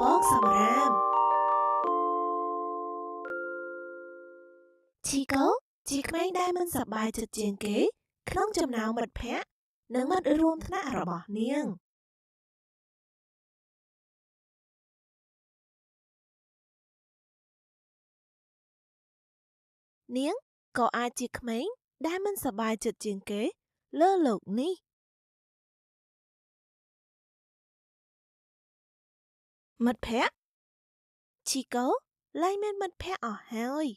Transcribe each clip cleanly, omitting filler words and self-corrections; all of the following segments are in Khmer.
ពកសម្រាមឈីកូជាក្មេងដែលមិនសប្បាយចិត្តជាងគេក្នុងចំណោមមិត្តភ័ក្តិនិងមិត្តរួមថ្នាក់របស់នាងនាងក៏អាចជាក្មេងដែលមិនសប្បាយចិត្តជាងគេលើលោកនេះមិត្តភ័ក្តិឈីកូលែងមានមិត្តភ័ក្តិអស់ហើយ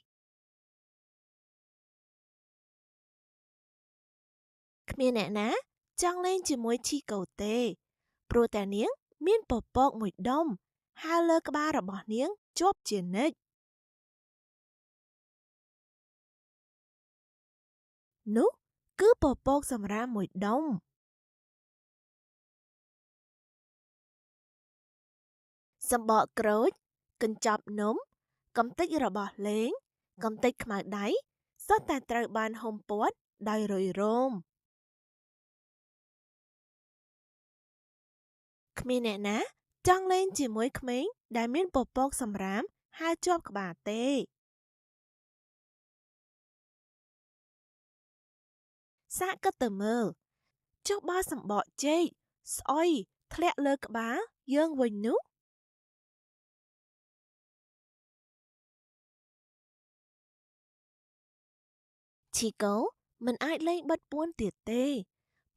គ្មានអ្នកណាចង់លេងជាមួយឈីកូទេព្រោះតែនាងមានពពកមួយដុំហើយលើក្បាលរបស់នាងជាប់ជានិច្ចនោះគឺពពកសម្រាមមួយដុំសម្បកក្រូចកញ្ចប់នំកំទេចរបស់លេងកំទេចខ្មៅដៃសុទ្ធតែត្រូវបានហ៊ុមព័ទ្ធដោយរុយរោមគ្មានអ្នកណាចង់លេងជាមួយក្មេងដែលមានពពកសម្រាមហើយជាប់ក្បាលទេសាកគិតទៅមើលចុះបើសម្បកចេកស្អុយធ្លាក់លើក្បាលយើងវិញនោះឈីកូមិនអាចលេងបិទពួនទៀតទេ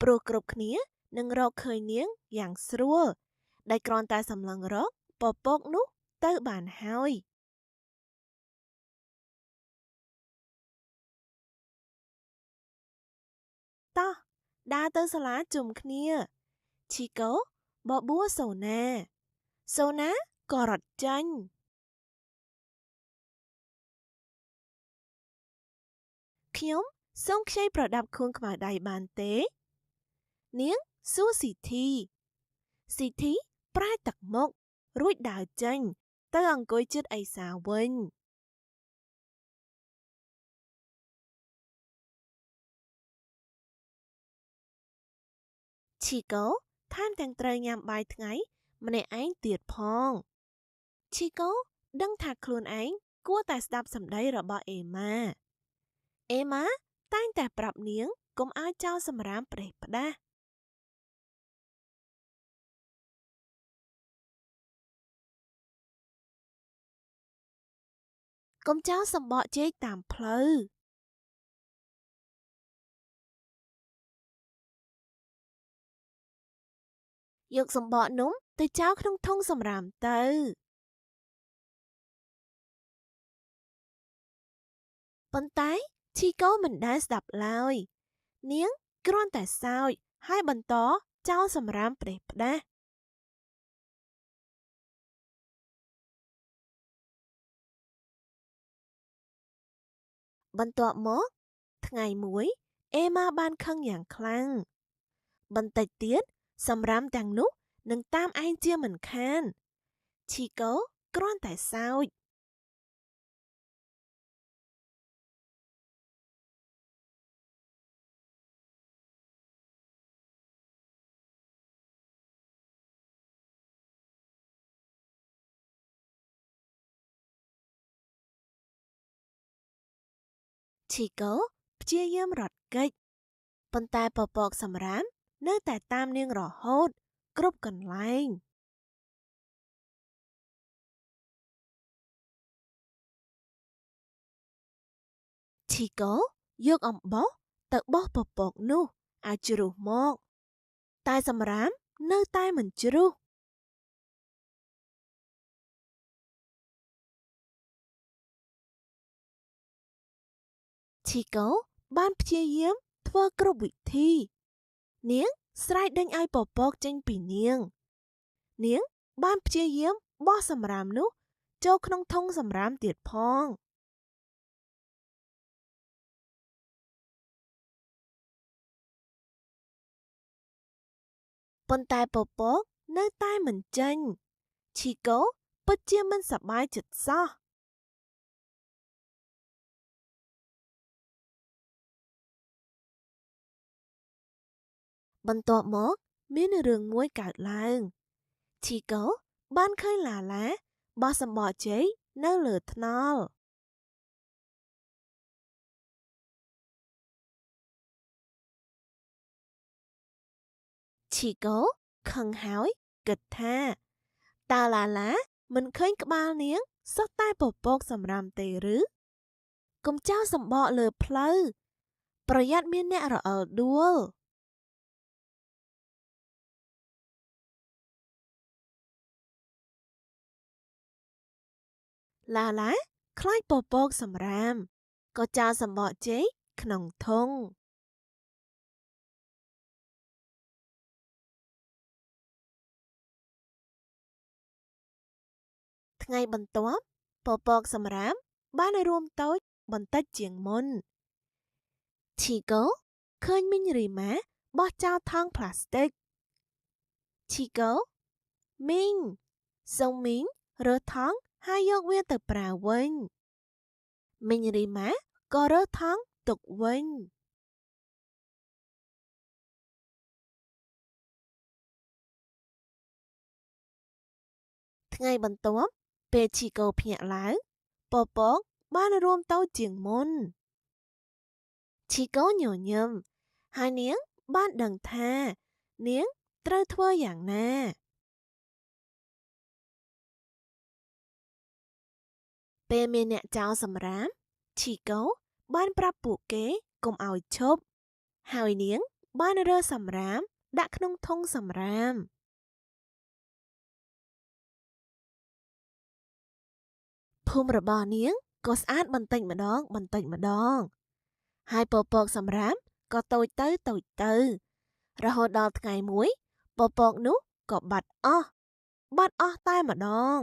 ព្រោះគ្រប់គ្នានឹងរកឃើញនាងយ៉ាងស្រួលដែលគ្រាន់តែសម្លឹងរកពពកនោះទៅបានហើយតោះដើរទៅសាលាជុំគ្នាឈីកូបបួលសូណាក៏រត់ចាញ់ខ្ញុំសូមខ្ចីប្រដាប់ខួងខ្មៅដៃបានទេនាងសួរស៊ីធីប្រែទឹកមុខរួចដើរចេញទៅអង្គុយជិតអេសាវិញឈីកូថែមទាំងត្រូវញ៉ាំបាយថ្ងៃម្នាក់ឯងទៀតផងឈីកូដឹងថាខ្លួនឯងគួរតែស្ដាប់សម្ដីរបស់អេម៉ាតែងតែប្រាប់នាងកុំឲ្យចោលសម្រាមផ្ដេសផ្ដាសកុំចោលសម្បកចេកតាមផ្លូវយកសម្បកនំទៅចោលក្នុងធុងសម្រាមទៅប៉ុន្តែឈីកូមិនដែលស្ដាប់ឡើយនាងគ្រាន់តែសើចហើយបន្តចោលសម្រាមផ្ដេសផ្ដាសបន្ទាប់មកថ្ងៃមួយអេម៉ាបានខឹងយ៉ាងខ្លាំងបន្តិចទៀតសម្រាមទាំងនោះនឹងតាមឯងជាមិនខានឈីកូគ្រាន់តែសើចឈីកូព្យាយាមរត់គេចប៉ុន្តែពពកសម្រាមនៅតែតាមនាងរហូតគ្រប់កន្លែងឈីកូយកអំបោសទៅបោះពពកនោះឲ្យជ្រុះមកតែសម្រាមនៅតែមិនជ្រុះឈីកូបានព្យាយាមធ្វើគ្រប់វិធីនាងស្រែកដេញឲ្យពពកចេញពីនាងបានព្យាយាមបោះសម្រាមនោះចូលក្នុងធុងសម្រាមទៀតផងប៉ុន្តែពពកនៅតែមិនចេញឈីកូពិតជាមិនសប្បាយចិត្តសោះបន្ទាប់មកមានរឿងមួយកើតឡើងឈីកូ បានឃើញឡាឡាបោះសំបកចេកនៅលើថ្នល់ឈីកូខឹងហើយគិតថាតើឡាឡាមិនឃើញក្បាលនាងសុទ្ធតែពពកសម្រាមទេឬកុំចោលសំបកលើផ្លូវប្រយ័ត្នមានអ្នករអិលដួលឡាឡាខ្លាចពពកសម្រាមក៏ចោលសំបកចេកក្នុងធុងថ្ងៃបន្ទាប់ពពកសម្រាមបានរួមតូចបន្តិចជាងមុនឈីកូឃើញមីងរីម៉ាបោះចោលថង់ប្លាស្ទិកឈីកូមីងសូមមីងរើសថង់ហើយយកវាទៅប្រើវិញមីងរីម៉ាក៏រើសថង់ទុកវិញថ្ងៃបន្ទាប់ពេលឈីកូភ្ញាក់ឡើងពពកបានរួមតូចជាងមុនឈីកូញញឹមហើយនាងបានដឹងថានាងត្រូវធ្វើយ៉ាងណាពេលមានអ្នកចោលសម្រាមឈីកូបានប្រាប់ពួកគេកុំឲ្យឈប់ហើយនាងបានរើសម្រាមដាក់ក្នុងធុងសម្រាមភូមិរបស់នាងក៏ស្អាតបន្តិចម្ដងហើយពពកសម្រាមក៏តូចទៅរហូតដល់ថ្ងៃមួយពពកនោះក៏បាត់អស់តែម្ដង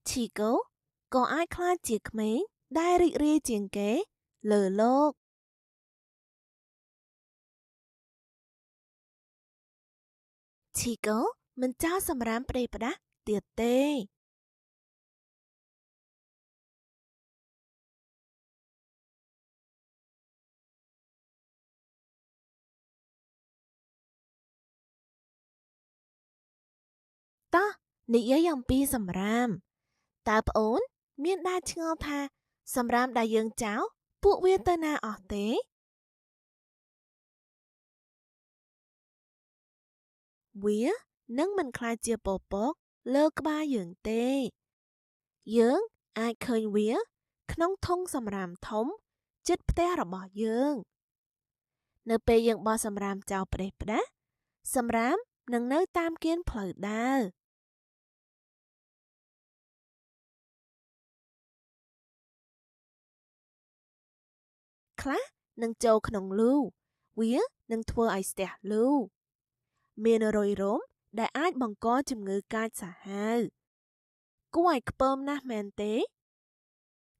ឈីកូក៏អាចក្លាយជាក្មេងដែលរីករាយជាងគេលើលោកឈីកូមិនចោលសម្រាមផ្ដេសផ្ដាស់ទៀតទេតោះនិយាយអំពីសម្រាមតើប្អូនមានដែលឆ្ងល់ថាសម្រាមដែលយើងចោលពួកវាទៅណាអស់ទេវានឹងមិនក្លាយជាពពកលើក្បាលយើងទេយើងអាចឃើញវាក្នុងធុងសម្រាមធំជិតផ្ទះរបស់យើងនៅពេលយើងបោះសម្រាមចោលផ្ដេសផ្ដាស់សម្រាមនឹងនៅតាមគៀនផ្លូវដើរខ្លះនឹងចូលក្នុងលូវានឹងធ្វើឲ្យស្ទះលូមានរុយរោមដែលអាចបង្កជំងឺកាចសាហាវគួរឲ្យខ្ពើមណាស់មែនទេ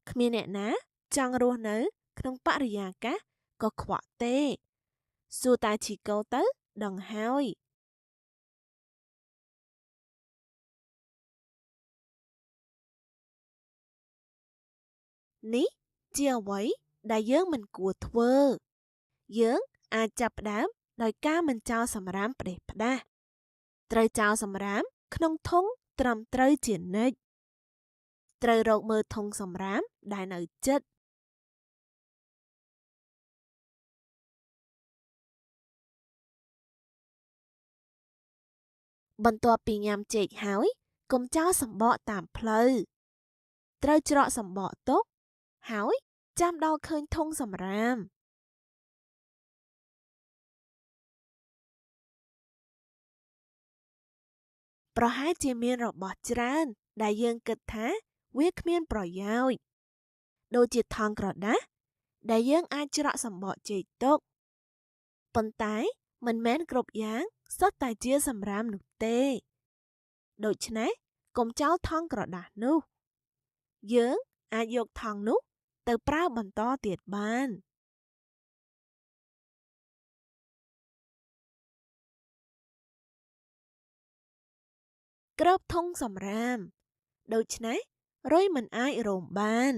គ្មានអ្នកណាចង់រស់នៅក្នុងបរិយាកាសកខ្វក់ទេសួរតាឈីកូទៅដឹងហើយនេះជាអ្វីដែលយើងមិនគួរធ្វើយើងអាចចាប់ផ្ដើមដោយការមិនចោលសម្រាមផ្ដេសផ្ដាស់ត្រូវចោលសម្រាមក្នុងធុងត្រឹមត្រូវជានិច្ចត្រូវរកមើលធុងសម្រាមដែលនៅជិតបន្ទាប់ពីញ៉ាំចេកហើយកុំចោលសម្បកតាមផ្លូវត្រូវច្រកសម្បកទុកហើយចាំដល់ឃើញធុងសម្រាមប្រហែលជាមានរបស់ច្រើនដែលយើងគិតថាវាគ្មានប្រយោជន៍ដូចជាថង់ក្រដាសដែលយើងអាចច្រកសម្បកចេកទុកប៉ុន្តែមិនមែនគ្រប់យ៉ាងសុទ្ធតែជាសម្រាមនោះទេដូច្នេះកុំចោលថង់ក្រដាសនោះយើងអាចយកថង់នោះទៅប្រើបន្តទៀតបានគ្របធុងសម្រាមដូច្នេះរុយមិនអាចរោមបាន